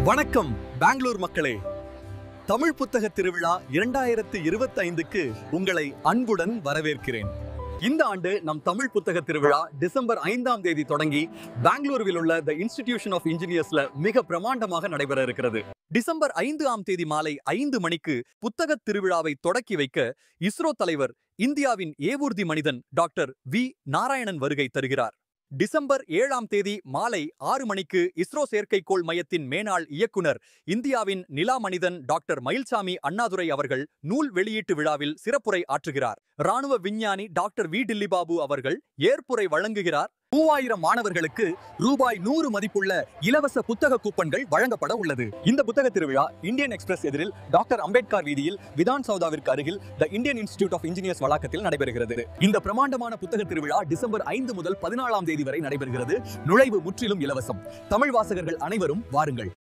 வணக்கம் பெங்களூர் மக்களே. தமிழ் புத்தக திருவிழா 2025க்கு உங்களை அன்புடன் வரவேற்கிறேன். இந்த ஆண்டு நம் தமிழ் புத்தக திருவிழா டிசம்பர் 5ஆம் தேதி தொடங்கி பெங்களூருவில் உள்ள தி இன்ஸ்டிடியூஷன் ஆஃப் இன்ஜினியர்ஸ்ல மிக பிரமாண்டமாக நடைபெற இருக்கிறது. டிசம்பர் 5ஆம் தேதி மாலை 5 மணிக்கு புத்தக திருவிழாவை தொடக்கி வைக்க இஸ்ரோ தலைவர், இந்தியாவின் ஏவூர்தி மனிதன் டாக்டர் வி நாராயணன் வருகை தருகிறார். டிசம்பர் 7ஆம் தேதி மாலை 6 மணிக்கு இஸ்ரோ செயற்கைக்கோள் மையத்தின் மேனாள் இயக்குனர், இந்தியாவின் நிலா மனிதன் டாக்டர் மயில்சாமி அண்ணாதுரை அவர்கள் நூல் வெளியீட்டு விழாவில் சிறப்புரை ஆற்றுகிறார். ராணுவ விஞ்ஞானி டாக்டர் வி டில்லிபாபு அவர்கள் ஏற்புரை வழங்குகிறார். 3000 மாணவர்களுக்கு ரூபாய் 100 மதிப்புள்ள இலவச புத்தக கூப்பன்கள் வழங்கப்பட உள்ளது. இந்த புத்தக திருவிழா இந்தியன் எக்ஸ்பிரஸ் எதிரில் டாக்டர் அம்பேத்கர் வீதியில் விதான் சௌதாவிற்கு அருகில் the Indian institute of engineers வளாகத்தில் நடைபெறுகிறது. இந்த பிரமாண்டமான புத்தக திருவிழா டிசம்பர் 5 முதல் 14ஆம் தேதி வரை நடைபெறுகிறது. நுழைவு முற்றிலும் இலவசம். தமிழ் வாசகர்கள் அனைவரும் வாருங்கள்.